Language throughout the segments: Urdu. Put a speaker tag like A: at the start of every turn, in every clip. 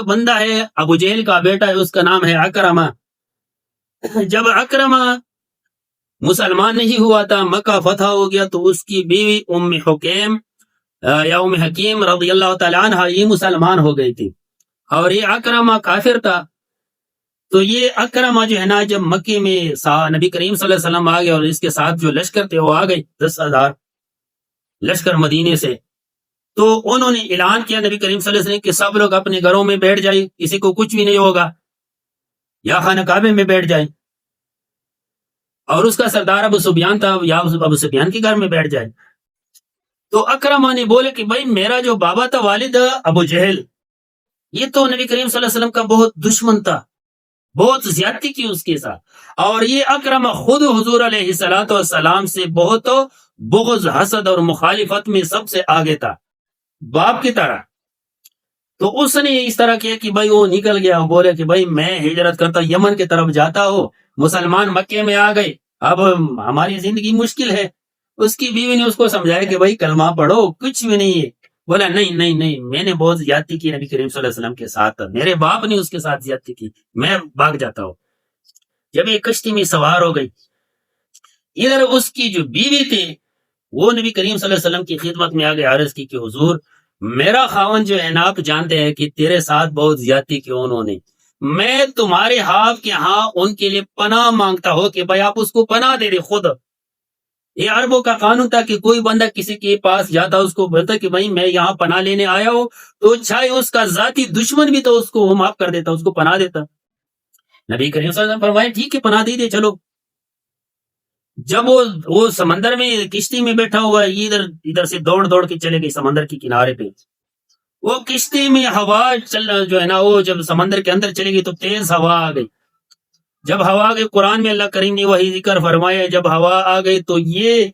A: بندہ ہے ابو جہل کا بیٹا ہے، اس کا نام ہے اکرمہ۔ جب اکرمہ مسلمان نہیں ہوا تھا، مکہ فتح ہو گیا، تو اس کی بیوی ام حکیم رضی اللہ تعالی عنہ یہ مسلمان ہو گئی تھی، اور یہ اکرمہ کافر تھا۔ تو یہ اکرمہ جو ہے نا، جب مکے میں نبی کریم صلی اللہ علیہ وسلم آ گئے اور اس کے ساتھ جو لشکر تھے وہ آ گئے 10,000 لشکر مدینے سے، تو انہوں نے اعلان کیا نبی کریم صلی اللہ علیہ وسلم کہ سب لوگ اپنے گھروں میں بیٹھ جائیں، کسی کو کچھ بھی نہیں ہوگا، یا خانہ کعبے میں بیٹھ جائیں۔ اور اس کا سردار ابو سفیان تھا، یا ابو سفیان کے گھر میں بیٹھ جائے۔ تو اکرمہ نے بولے کہ بھائی میرا جو بابا تھا والد ابو جہل، یہ تو نبی کریم صلی اللہ علیہ وسلم کا بہت دشمن تھا، بہت زیادتی کی اس کے ساتھ، اور یہ اکرمہ خود حضور علیہ السلام سے بہت بغض، حسد اور مخالفت میں سب سے آگے تھا، باپ کی طرح۔ تو اس نے اس طرح کیا کہ بھائی وہ نکل گیا، بولے کہ بھائی میں ہجرت کرتا یمن کی طرف جاتا ہوں، مسلمان مکے میں آ گئے، اب ہماری زندگی مشکل ہے۔ اس کی بیوی نے اس کو سمجھایا کہ بھائی کلمہ پڑھو، کچھ بھی نہیں ہے۔ بولا نہیں، میں نے بہت زیادتی کی نبی کریم صلی اللہ علیہ وسلم کے ساتھ، میرے باپ نے اس کے ساتھ زیادتی کی، میں بھاگ جاتا ہوں۔ جب یہ کشتی میں سوار ہو گئی، ادھر اس کی جو بیوی تھی وہ نبی کریم صلی اللہ علیہ وسلم کی خدمت میں آگے عرض کی کہ حضور میرا خاوند جو ہے نا، آپ جانتے ہیں کہ تیرے ساتھ بہت زیادتی کی انہوں نے، میں تمہارے کے ہاں ان کے لیے پناہ مانگتا ہوں کہ بھائی آپ اس کو پناہ دے دے خود۔ یہ عربوں کا قانون تھا کہ کوئی بندہ کسی کے پاس جاتا اس کو بولتا کہ بھائی میں یہاں پناہ لینے آیا ہوں، تو چاہے اس کا ذاتی دشمن بھی تو اس کو وہ معاف کر دیتا، اس کو پناہ دیتا۔ نبی کریم صلی اللہ علیہ وسلم فرمایا ٹھیک ہے پناہ دے دے چلو۔ جب وہ سمندر میں کشتی میں بیٹھا ہوا ادھر سے دوڑ کے چلے گئی سمندر کے کنارے پہ، وہ کشتی میں ہوا جو ہے نا، وہ جب سمندر کے اندر چلے گئی تو تیز ہوا آ گئی۔ جب ہوا آ گئی، قرآن میں اللہ کریم نے وہی ذکر فرمایا، جب ہوا آ گئی تو یہ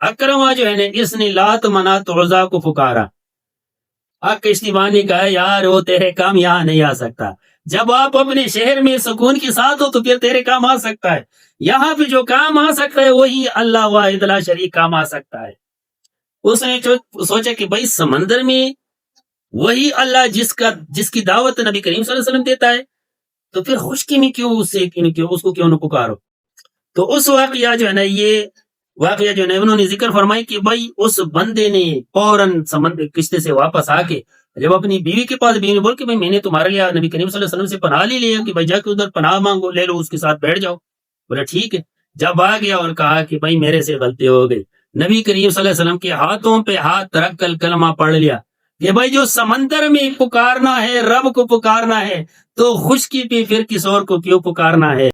A: اکرمہ جو ہے نا، اس نے لات منات عزا کو پکارا۔ کشتیبان نے کہا یار وہ تیرے کام یہاں نہیں آ سکتا، جب آپ اپنے شہر میں سکون کے ساتھ ہو تو پھر تیرے کام آ سکتا ہے، یہاں پہ جو کام آ سکتا ہے وہی اللہ واحد لا شریک کام آ سکتا ہے۔ اس نے سوچا کہ بھائی سمندر میں وہی اللہ جس کی دعوت نبی کریم صلی اللہ علیہ وسلم دیتا ہے، تو پھر خشکی میں اس کو کیوں نہ پکارو۔ تو اس واقعہ جو ہے نا، یہ واقعہ جو ہے نا انہوں نے ذکر فرمائی کہ بھائی اس بندے نے فوراً سمندر کشتی سے واپس آ کے جب اپنی بیوی کے پاس، بیوی نے بول کہ بھائی میں نے تمہارے لیے نبی کریم صلی اللہ علیہ وسلم سے پناہ لے لیا کہ بھائی جا کے ادھر پناہ مانگو، لے لو، اس کے ساتھ بیٹھ جاؤ۔ بولا ٹھیک ہے۔ جب آ گیا اور کہا کہ بھائی میرے سے غلطی ہو گئی، نبی کریم صلی اللہ علیہ وسلم کے ہاتھوں پہ ہاتھ رکھ کر کلمہ پڑھ لیا کہ بھائی جو سمندر میں پکارنا ہے رب کو پکارنا ہے، تو خشکی پہ پھر کس اور کو کیوں پکارنا ہے۔